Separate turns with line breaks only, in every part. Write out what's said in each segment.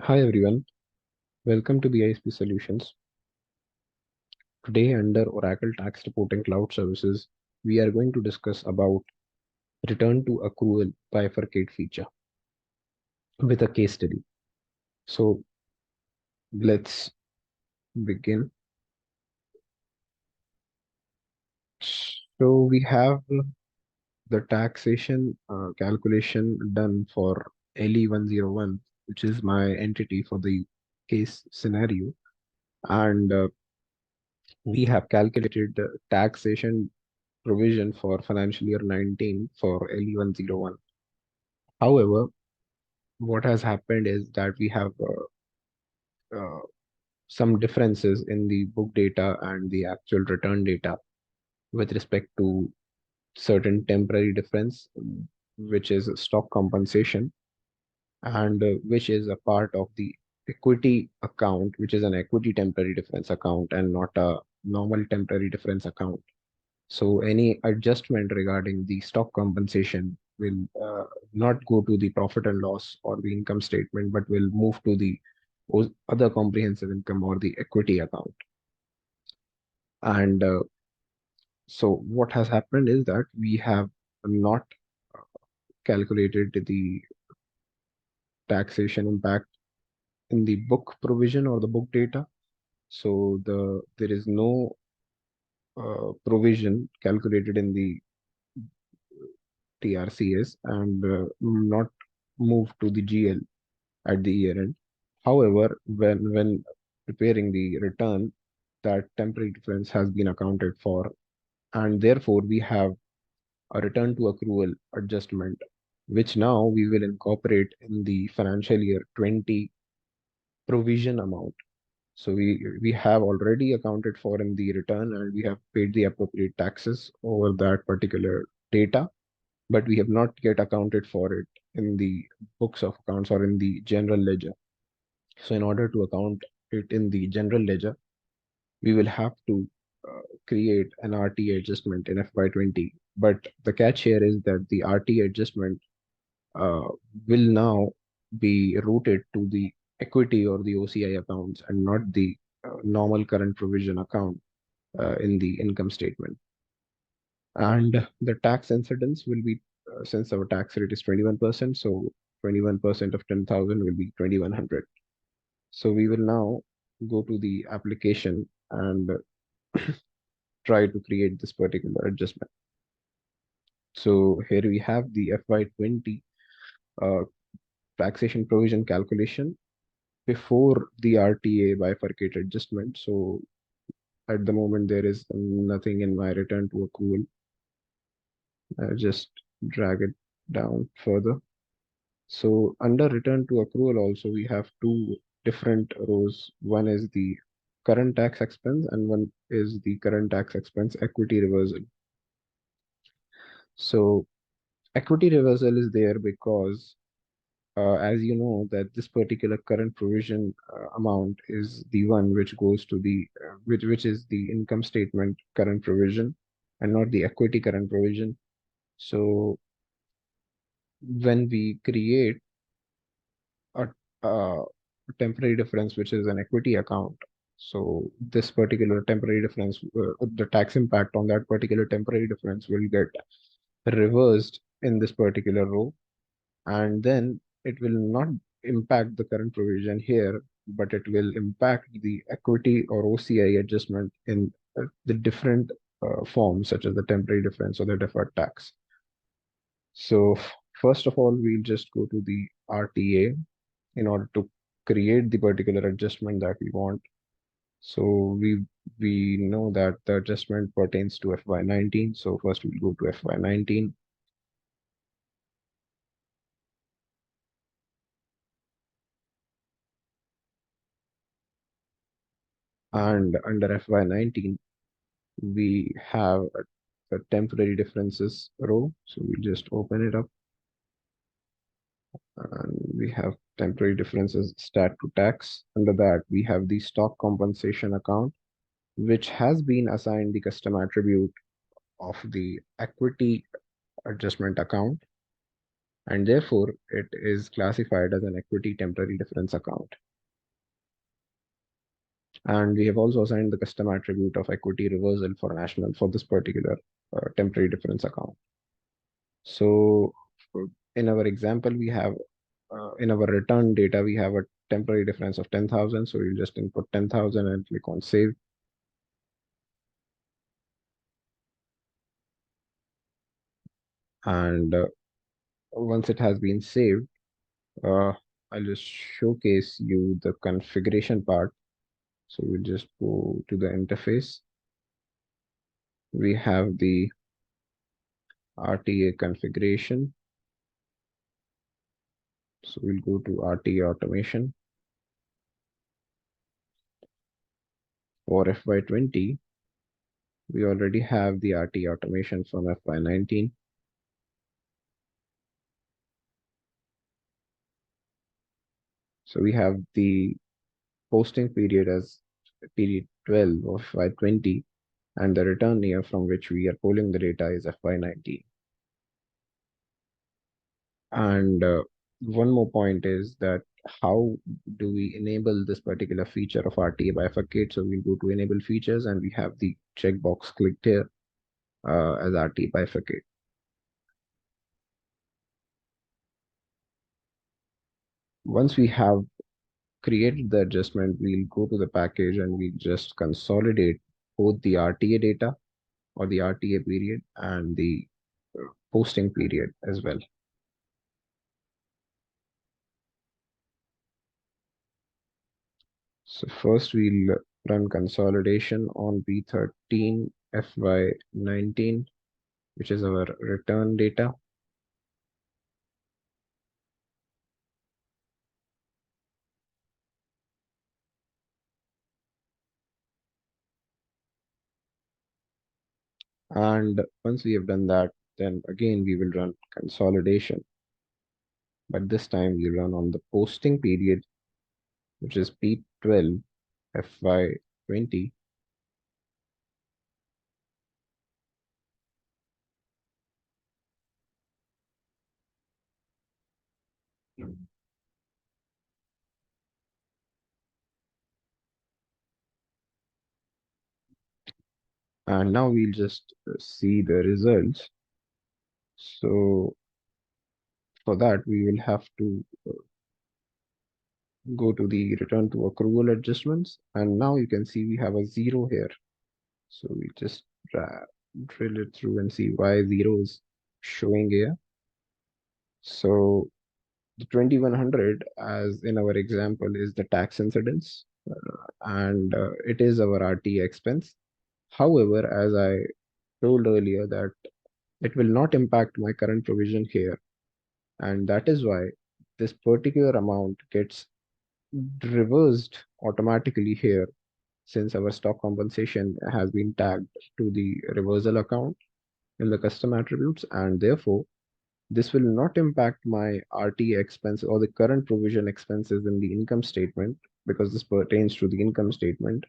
Hi everyone, welcome to BISP Solutions. Today under Oracle Tax Reporting Cloud Services, we are going to discuss about return to accrual bifurcate feature with a case study. So let's begin. So we have the taxation calculation done for LE101, which is my entity for the case scenario. And we have calculated the taxation provision for financial year 19 for LE101. However, what has happened is that we have some differences in the book data and the actual return data with respect to certain temporary difference, which is stock compensation, and which is a part of the equity account, which is an equity temporary difference account and not a normal temporary difference account. So any adjustment regarding the stock compensation will not go to the profit and loss or the income statement, but will move to the other comprehensive income or the equity account. And so what has happened is that we have not calculated the taxation impact in the book provision or the book data. So there is no provision calculated in the TRCS and not moved to the GL at the year end. However, when preparing the return, that temporary difference has been accounted for, and therefore we have a return to accrual adjustment, which now we will incorporate in the financial year 20 provision amount. So we have already accounted for in the return, and we have paid the appropriate taxes over that particular data, but we have not yet accounted for it in the books of accounts or in the general ledger. So in order to account it in the general ledger, we will have to create an RTA adjustment in FY20. But the catch here is that the RTA adjustment uh, will now be routed to the equity or the OCI accounts and not the normal current provision account in the income statement. And the tax incidence will be, since our tax rate is 21%, so 21% of 10,000 will be 2,100. So we will now go to the application and try to create this particular adjustment. So here we have the FY20 uh, taxation provision calculation before the RTA bifurcate adjustment. So at the moment, there is nothing in my return to accrual. I just drag it down further. So under return to accrual also, we have two different rows. One is the current tax expense and one is the current tax expense equity reversal. So equity reversal is there because as you know that this particular current provision amount is the one which goes to the which is the income statement current provision and not the equity current provision. So when we create a temporary difference which is an equity account, so this particular temporary difference, the tax impact on that particular temporary difference will get reversed in this particular row, and then it will not impact the current provision here, but it will impact the equity or OCI adjustment in the different forms, such as the temporary difference or the deferred tax. So first of all, we'll just go to the RTA in order to create the particular adjustment that we want. So we know that the adjustment pertains to FY19. So first we'll go to FY19. And under FY19, we have a temporary differences row. So we just open it up and we have temporary differences stat to tax. Under that, we have the stock compensation account, which has been assigned the custom attribute of the equity adjustment account. and therefore it is classified as an equity temporary difference account. And we have also assigned the custom attribute of equity reversal for national for this particular temporary difference account. So in our example, we have in our return data, we have a temporary difference of 10,000. So we'll just input 10,000 and click on save. And once it has been saved, uh, I'll just showcase you the configuration part. So we'll just go to the interface. We have the RTA configuration. So we'll go to RTA automation. For FY20, we already have the RTA automation from FY19. So we have the posting period as period 12 of FY20, and the return year from which we are pulling the data is FY19. And one more point is that how do we enable this particular feature of RTA Bifurcate? So we'll go to enable features and we have the checkbox clicked here as RTA Bifurcate. Once we have created the adjustment, we'll go to the package and we just consolidate both the RTA data or the RTA period and the posting period as well. So first we'll run consolidation on B13 FY19, which is our return data. And once we have done that, then again we will run consolidation. But this time we run on the posting period, which is P12 FY20. And now we'll just see the results. So for that, we will have to go to the return to accrual adjustments. And now you can see we have a 0 here. So we just drill it through and see why 0 is showing here. So the 2100, as in our example, is the tax incidence, and it is our RT expense. However, as I told earlier, that it will not impact my current provision here, and that is why this particular amount gets reversed automatically here, since our stock compensation has been tagged to the reversal account in the custom attributes, and therefore this will not impact my RT expense or the current provision expenses in the income statement, because this pertains to the income statement,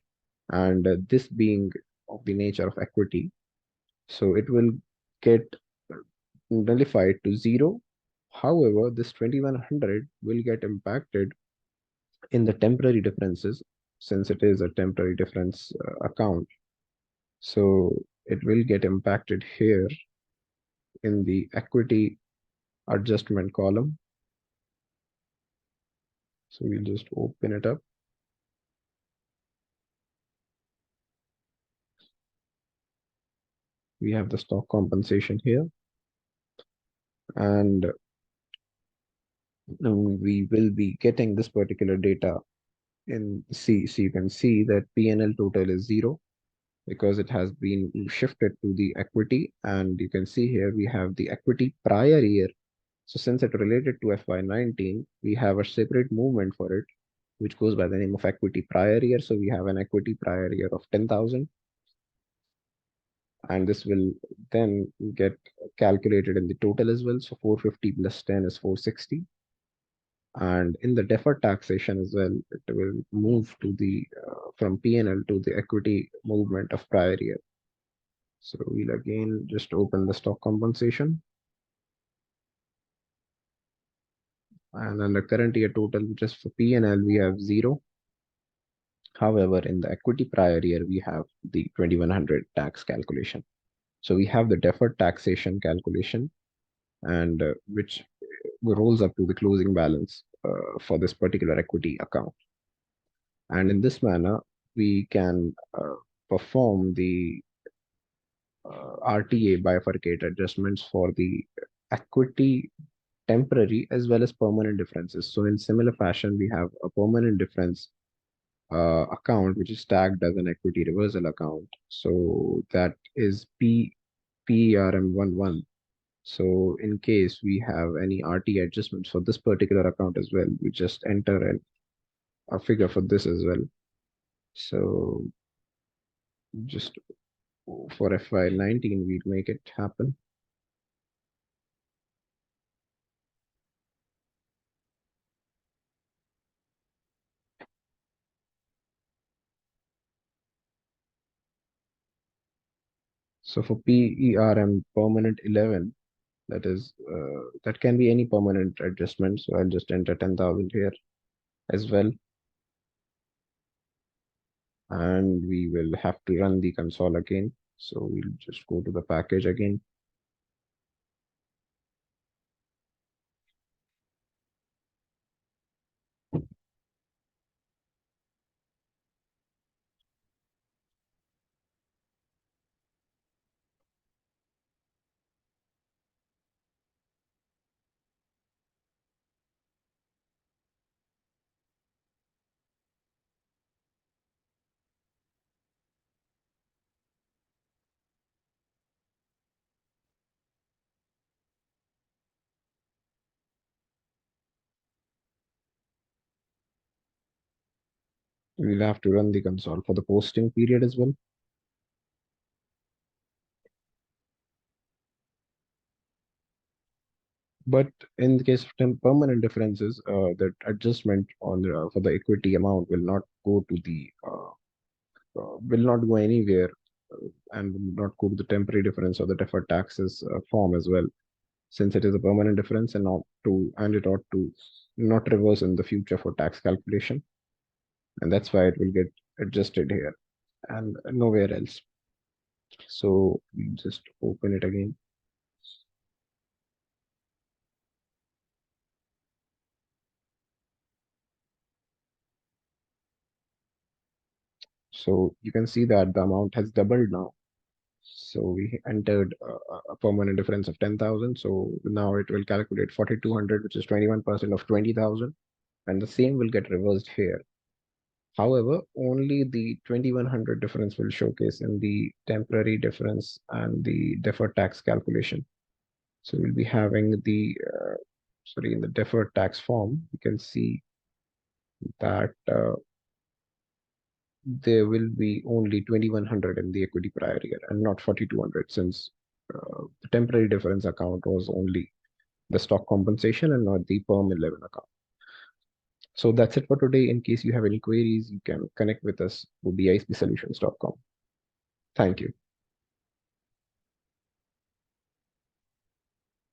and this being of the nature of equity, so it will get nullified to 0. However, this 2100 will get impacted in the temporary differences, since it is a temporary difference account. So it will get impacted here in the equity adjustment column. So we'll just open it up. We have the stock compensation here, and we will be getting this particular data in C. So you can see that P&L total is 0 because it has been shifted to the equity, and you can see here we have the equity prior year. So since it related to FY19, we have a separate movement for it, which goes by the name of equity prior year. So we have an equity prior year of 10,000, and this will then get calculated in the total as well. So 450 plus 10 is 460. And in the deferred taxation as well, it will move to the from P&L to the equity movement of prior year. So we'll again just open the stock compensation. And then the current year total, which is for P&L, we have 0. However, in the equity prior year, we have the 2100 tax calculation. So we have the deferred taxation calculation, and which rolls up to the closing balance for this particular equity account. And in this manner, we can perform the RTA bifurcate adjustments for the equity temporary as well as permanent differences. So in similar fashion, we have a permanent difference account which is tagged as an equity reversal account. So that is PERM11. So in case we have any RT adjustments for this particular account as well, we just enter a figure for this as well. So just for FY19, we'd make it happen. So for PERM permanent 11, that can be any permanent adjustment. So I'll just enter 10,000 here as well. And we will have to run the console again. So we'll just go to the package again. We'll have to run the console for the posting period as well. But in the case of permanent differences, that adjustment on for the equity amount will not go to the will not go anywhere, and will not go to the temporary difference or the deferred taxes form as well, since it is a permanent difference and it ought to not reverse in the future for tax calculation, and that's why it will get adjusted here and nowhere else. So we just open it again. So you can see that the amount has doubled now. So we entered a permanent difference of 10,000. So now it will calculate 4,200, which is 21% of 20,000. And the same will get reversed here. However, only the 2,100 difference will showcase in the temporary difference and the deferred tax calculation. So we'll be having in the deferred tax form, you can see that there will be only 2,100 in the equity prior year and not 4,200, since the temporary difference account was only the stock compensation and not the perm 11 account. So that's it for today. In case you have any queries, you can connect with us to bispsolutions.com. Thank you.